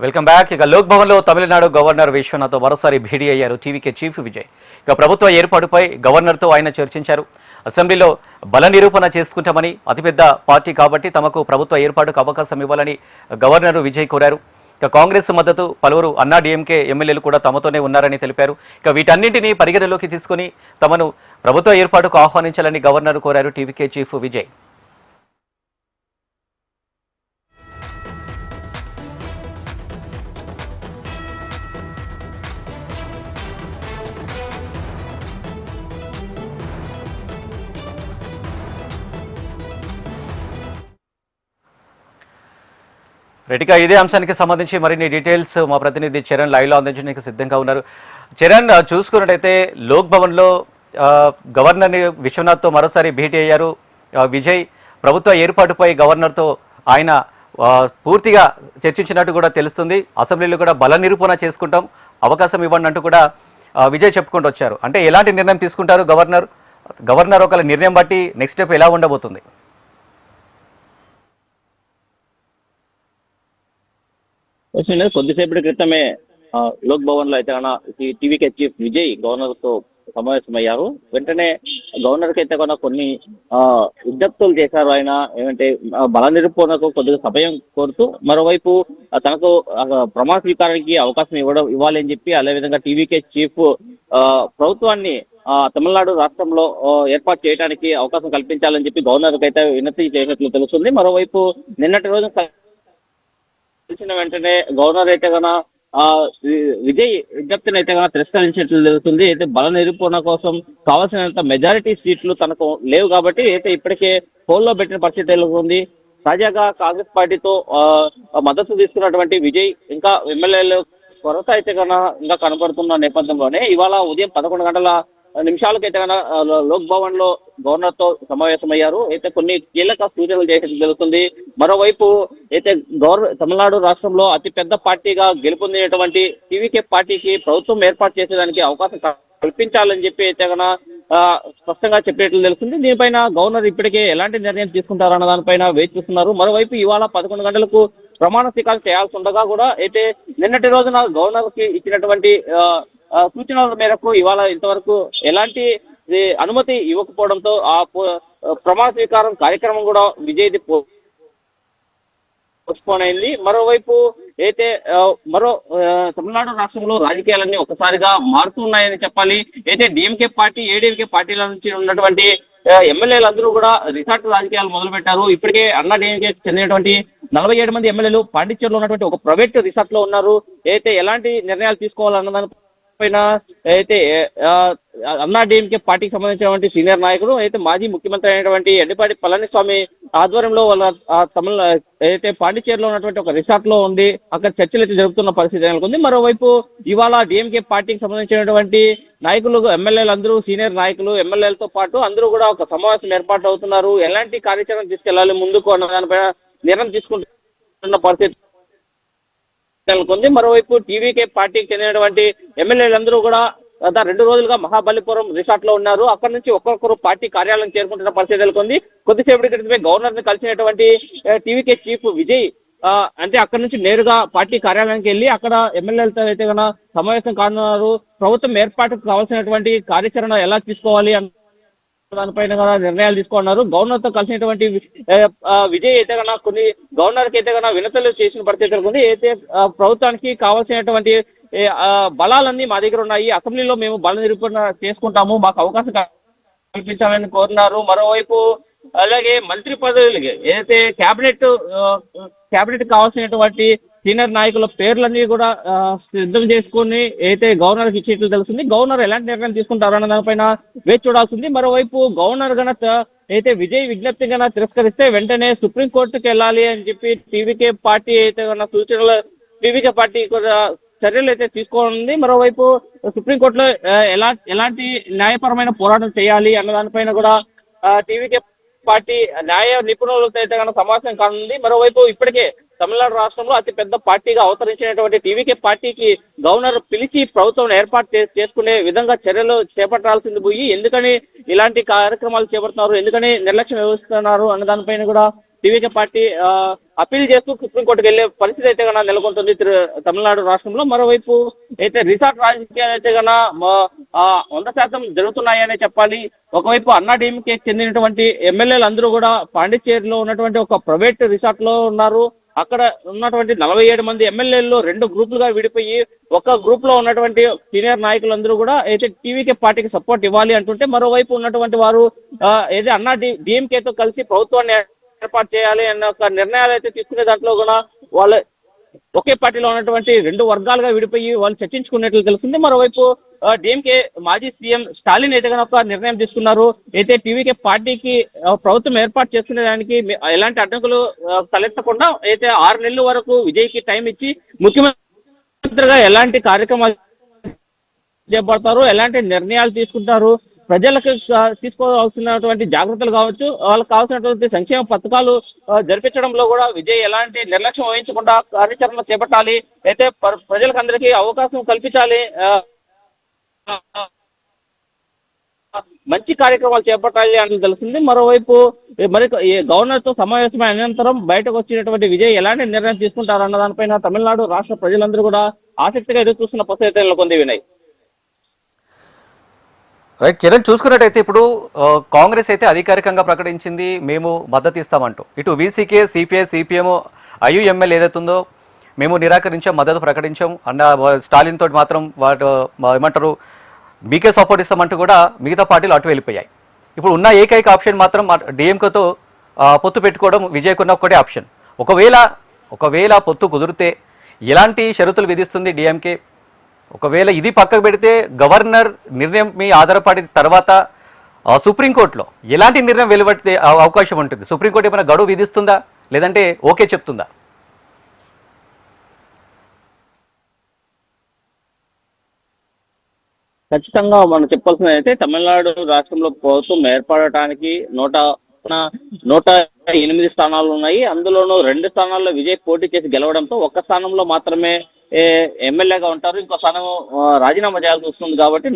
Welcome back. ఇక లోక్ భవన్ లో Tamil Nadu governor Vishwanath మరోసారి భేటీ అయ్యారు టీవీకే చీఫ్ విజయ్. ఇక ప్రభుత్వ ఏర్పాటుపై గవర్నర్ తో ఆయన చర్చించారు. అసెంబ్లీలో బల నిరూపణ చేసుకుంటామని, అతిపెద్ద పార్టీ కాబట్టి తమకు ప్రభుత్వ ఏర్పాటుకు అవకాశం ఇవ్వాలని గవర్నర్ విజయ్ కోరారు. ఇక కాంగ్రెస్ మద్దతు పలువురు అన్నా డీఎంకే ఎమ్మెల్యేలు కూడా తమతోనే ఉన్నారని తెలిపారు. ఇక వీటన్నింటినీ పరిగణలోకి తీసుకుని తమను ప్రభుత్వ ఏర్పాటుకు ఆహ్వానించాలని గవర్నర్ కోరారు టీవీకే చీఫ్ విజయ్. రెడ్డిగా ఇదే అంశానికి సంబంధించి మరిన్ని డీటెయిల్స్ మా ప్రతినిధి చరణ్ లైవ్లో అందించడానికి సిద్ధంగా ఉన్నారు. చరణ్, చూసుకున్నట్టయితే లోక్ భవన్లో గవర్నర్ విశ్వనాథ్తో మరోసారి భేటీ అయ్యారు విజయ్. ప్రభుత్వ ఏర్పాటుపై గవర్నర్తో ఆయన పూర్తిగా చర్చించినట్టు కూడా తెలుస్తుంది. అసెంబ్లీలో కూడా బల నిరూపణ చేసుకుంటాం, అవకాశం ఇవ్వండి అంటూ కూడా విజయ్ చెప్పుకుంటూ వచ్చారు. అంటే ఎలాంటి నిర్ణయం తీసుకుంటారు గవర్నర్ ఒక నిర్ణయం బట్టి నెక్స్ట్ స్టెప్ ఎలా ఉండబోతుంది? కొద్దిసేపటి క్రితమే లోక్ భవన్ లో అయితే టీవీకే చీఫ్ విజయ్ గవర్నర్ తో సమావేశమయ్యారు. వెంటనే గవర్నర్ కి అయితే కొన్ని విజ్ఞప్తులు చేశారు. ఆయన ఏమంటే బల నిరూపణకు కొద్దిగా సమయం కోరుతూ, మరోవైపు తనకు ప్రమాణ స్వీకారానికి అవకాశం ఇవ్వాలి అని చెప్పి, అదేవిధంగా టీవీకే చీఫ్ ప్రభుత్వాన్ని తమిళనాడు రాష్ట్రంలో ఏర్పాటు చేయడానికి అవకాశం కల్పించాలని చెప్పి గవర్నర్ కి అయితే వినతి చేసినట్లు తెలుస్తుంది. మరోవైపు నిన్నటి రోజు తెలిసిన వెంటనే గవర్నర్ అయితే విజయ్ విజ్ఞప్తిని అయితే తిరస్కరించినట్లు తెలుస్తుంది. అయితే బల నిరూపణ కోసం కావాల్సినంత మెజారిటీ సీట్లు తనకు లేవు కాబట్టి అయితే ఇప్పటికే పోల్లో పెట్టిన పరిస్థితి ఉంది. తాజాగా కాంగ్రెస్ పార్టీతో మద్దతు తీసుకున్నటువంటి విజయ్ ఇంకా ఎమ్మెల్యేలు కొరత అయితే ఇంకా కనబడుతున్న నేపథ్యంలోనే ఇవాళ ఉదయం 11 గంటల నిమిషాలకైతే లోక్ భవన్ లో గవర్నర్ తో సమావేశమయ్యారు. అయితే కొన్ని కీలక సూచనలు చేసేది జరుగుతుంది. మరోవైపు అయితే తమిళనాడు రాష్ట్రంలో అతి పెద్ద పార్టీగా గెలుపొందినటువంటి టీవీకే పార్టీకి ప్రభుత్వం ఏర్పాటు చేసేదానికి అవకాశం కల్పించాలని చెప్పి అయితే స్పష్టంగా చెప్పినట్లు తెలుస్తుంది. దీనిపైన గవర్నర్ ఇప్పటికే ఎలాంటి నిర్ణయం తీసుకుంటారన్న దానిపైన వేచి చూస్తున్నారు. మరోవైపు ఇవాళ 11 గంటలకు ప్రమాణ స్వీకారం చేయాల్సి ఉండగా కూడా అయితే నిన్నటి రోజున గవర్నర్ కి ఇచ్చినటువంటి సూచనల మేరకు ఇవాళ ఇంతవరకు ఎలాంటి అనుమతి ఇవ్వకపోవడంతో ఆ ప్రమాణ స్వీకారం కార్యక్రమం కూడా విజయ్ది పోస్ట్పోన్ అయింది. మరోవైపు అయితే తమిళనాడు రాష్ట్రంలో రాజకీయాలన్నీ ఒకసారిగా మారుతున్నాయని చెప్పాలి. అయితే డిఎంకే పార్టీ, ఏడీఎంకే పార్టీల నుంచి ఉన్నటువంటి ఎమ్మెల్యేలందరూ కూడా రిసార్ట్ రాజకీయాలు మొదలు పెట్టారు. ఇప్పటికే అన్నా డిఎంకే చెందినటువంటి 47 మంది ఎమ్మెల్యేలు పాండిచ్చేరిలో ఉన్నటువంటి ఒక ప్రైవేట్ రిసార్ట్ లో ఉన్నారు. అయితే ఎలాంటి నిర్ణయాలు తీసుకోవాలన్న దాని పైన అయితే అన్నా డిఎంకే పార్టీకి సంబంధించినటువంటి సీనియర్ నాయకుడు, అయితే మాజీ ముఖ్యమంత్రి అయినటువంటి ఎడ్డిపాటి పళనిస్వామి ఆధ్వర్యంలో వాళ్ళ అయితే పాండిచ్చేరిలో ఉన్నటువంటి ఒక రిసార్ట్ లో ఉండి అక్కడ చర్చలు అయితే జరుపుతున్న పరిస్థితి నెలకొంది. మరోవైపు ఇవాళ డిఎంకే పార్టీకి సంబంధించినటువంటి నాయకులు, ఎమ్మెల్యేలు అందరూ, సీనియర్ నాయకులు, ఎమ్మెల్యేలతో పాటు అందరూ కూడా ఒక సమావేశం ఏర్పాటు అవుతున్నారు. ఎలాంటి కార్యాచరణ తీసుకెళ్లాలి ముందుకు అన్న దానిపైన నిర్ణయం తీసుకుంటున్న పరిస్థితి నెలకొంది. మరోవైపు టీవీకే పార్టీకి చెందినటువంటి ఎమ్మెల్యేలందరూ కూడా గత 2 రోజులుగా మహాబలిపురం రిసార్ట్ లో ఉన్నారు. అక్కడి నుంచి ఒక్కొక్కరు పార్టీ కార్యాలయం చేరుకుంటున్న పరిస్థితి నెలకొంది. కొద్దిసేపటి క్రితమే గవర్నర్ ని కలిసినటువంటి టీవీకే చీఫ్ విజయ్ అంటే అక్కడి నుంచి నేరుగా పార్టీ కార్యాలయానికి వెళ్ళి అక్కడ ఎమ్మెల్యేలతో అయితే సమావేశం కానున్నారు. ప్రభుత్వం ఏర్పాటుకు కావాల్సినటువంటి కార్యాచరణ ఎలా తీసుకోవాలి దానిపైన కూడా నిర్ణయాలు తీసుకున్నారు. గవర్నర్ తో కలిసినటువంటి విజయ్ అయితే కొన్ని గవర్నర్ కి అయితే వినతులు చేసిన పరిస్థితి ఉంది. అయితే ప్రభుత్వానికి కావాల్సినటువంటి బలాలన్నీ మా దగ్గర ఉన్నాయి, అసెంబ్లీలో మేము బల నిరూపణ చేసుకుంటాము, మాకు అవకాశం కల్పించాలని కోరున్నారు. మరోవైపు అలాగే మంత్రి పదవులకి ఏదైతే క్యాబినెట్ కావాల్సినటువంటి సీనియర్ నాయకుల పేర్లన్నీ కూడా సిద్ధం చేసుకుని అయితే గవర్నర్ కి ఇచ్చేట్లు తెలుస్తుంది. గవర్నర్ ఎలాంటి నిర్ణయం తీసుకుంటారు అన్న దానిపైన వేచి చూడాల్సింది. మరోవైపు గవర్నర్ అయితే విజయ్ విజ్ఞప్తి తిరస్కరిస్తే వెంటనే సుప్రీంకోర్టుకి వెళ్ళాలి అని చెప్పి టీవీకే పార్టీ అయితే సూచనలు, టీవీకే పార్టీ కూడా చర్యలు అయితే తీసుకోనుంది. మరోవైపు సుప్రీంకోర్టులో ఎలాంటి న్యాయపరమైన పోరాటం చేయాలి అన్న దానిపైన కూడా టీవీకే పార్టీ న్యాయ నిపుణులతో అయితే సమావేశం కానుంది. మరోవైపు ఇప్పటికే తమిళనాడు రాష్ట్రంలో అతి పెద్ద పార్టీగా అవతరించినటువంటి టీవీకే పార్టీకి గవర్నర్ పిలిచి ప్రభుత్వం ఏర్పాటు చేసుకునే విధంగా చర్యలు చేపట్టాల్సింది పోయి ఎందుకని ఇలాంటి కార్యక్రమాలు చేపడుతున్నారు, ఎందుకని నిర్లక్ష్యం వహిస్తున్నారు అన్న దానిపైన కూడా టీవీకే పార్టీ అప్పీల్ చేస్తూ సుప్రీంకోర్టుకు వెళ్లే పరిస్థితి అయితే కన్నా నెలకొంటుంది తమిళనాడు రాష్ట్రంలో. మరోవైపు అయితే రిసార్ట్ రాజకీయాలు అయితే కన్నా 100% జరుగుతున్నాయనే చెప్పాలి. ఒకవైపు అన్నా డీఎంకే చెందినటువంటి ఎమ్మెల్యేలు అందరూ కూడా పాండిచ్చేరిలో ఉన్నటువంటి ఒక ప్రైవేట్ రిసార్ట్ లో ఉన్నారు. అక్కడ ఉన్నటువంటి 47 మంది ఎమ్మెల్యేల్లో 2 గ్రూపులుగా విడిపోయి ఒక గ్రూప్ లో ఉన్నటువంటి సీనియర్ నాయకులందరూ కూడా అయితే టీవీకే పార్టీకి సపోర్ట్ ఇవ్వాలి అంటుంటే, మరోవైపు ఉన్నటువంటి వారు ఏదో అన్నా డిఎంకేతో కలిసి ప్రభుత్వాన్ని ఏర్పాటు చేయాలి అన్న ఒక నిర్ణయాలు అయితే తీసుకునే దాంట్లో కూడా వాళ్ళ ఒకే పార్టీలో ఉన్నటువంటి 2 వర్గాలుగా విడిపోయి వాళ్ళు చర్చించుకున్నట్లు తెలుస్తుంది. మరోవైపు డిఎంకే మాజీ సీఎం స్టాలిన్ అయితే కనుక ఒక నిర్ణయం తీసుకున్నారు. అయితే టీవీకే పార్టీకి ప్రభుత్వం ఏర్పాటు చేసుకునే దానికి ఎలాంటి అడ్డంకులు తలెత్తకుండా అయితే 6 నెలల వరకు విజయ్కి టైం ఇచ్చి ముఖ్యమంత్రిగా ఎలాంటి కార్యక్రమాలు చేపడతారు, ఎలాంటి నిర్ణయాలు తీసుకుంటారు, ప్రజలకు తీసుకోవాల్సినటువంటి జాగ్రత్తలు కావచ్చు, వాళ్ళకి కావాల్సినటువంటి సంక్షేమ పథకాలు జరిపించడంలో కూడా విజయ్ ఎలాంటి నిర్లక్ష్యం వహించకుండా కార్యాచరణ చేపట్టాలి, అయితే ప్రజలకు అందరికీ అవకాశం కల్పించాలి, మంచి కార్యక్రమాలు చేపట్టాలి అని తెలుస్తుంది. మరోవైపు మరి గవర్నర్ తో సమావేశమైన అనంతరం బయటకు వచ్చినటువంటి విజయ్ ఎలాంటి నిర్ణయం తీసుకుంటారు అన్న దానిపైన తమిళనాడు రాష్ట్ర ప్రజలందరూ కూడా ఆసక్తిగా ఎదురు చూస్తున్న పరిస్థితి నెలకొంది. వినయ్, రైట్ చరణ్, చూసుకున్నట్టయితే ఇప్పుడు కాంగ్రెస్ అయితే అధికారికంగా ప్రకటించింది మేము మద్దతు ఇస్తామంటూ. ఇటు వీసీకే, సిపిఐ, సిపిఎం, ఐయుఎంఎల్ ఏదైతుందో మేము నిరాకరించాం, మద్దతు ప్రకటించాం అన్న స్టాలిన్ తోటి మాత్రం వాటి ఏమంటారు మీకే సపోర్ట్ ఇస్తామంటూ కూడా మిగతా పార్టీలు అటు వెళ్ళిపోయాయి. ఇప్పుడు ఉన్న ఏకైక ఆప్షన్ మాత్రం డిఎంకేతో పొత్తు పెట్టుకోవడం విజయ్కున్న ఒక్కటే ఆప్షన్. ఒకవేళ పొత్తు కుదిరితే ఎలాంటి షరతులు విధిస్తుంది డిఎంకే? ఒకవేళ ఇది పక్కకు పెడితే గవర్నర్ నిర్ణయం మీ ఆధారపడిన తర్వాత సుప్రీంకోర్టులో ఎలాంటి నిర్ణయం వెలువడితే అవకాశం ఉంటుంది? సుప్రీంకోర్టు ఏమైనా గడువు విధిస్తుందా, లేదంటే ఓకే చెప్తుందా? ఖచ్చితంగా మనం చెప్పాల్సింది అయితే తమిళనాడు రాష్ట్రంలో ప్రభుత్వం ఏర్పడటానికి 108 స్థానాలు ఉన్నాయి. అందులోనూ 2 స్థానాల్లో విజయ్ పోటీ చేసి గెలవడంతో ఒక్క స్థానంలో మాత్రమే ఎమ్మెల్యేగా ఉంటారు, ఇంకో స్థానం రాజీనామా చేయాల్సి వస్తుంది. కాబట్టి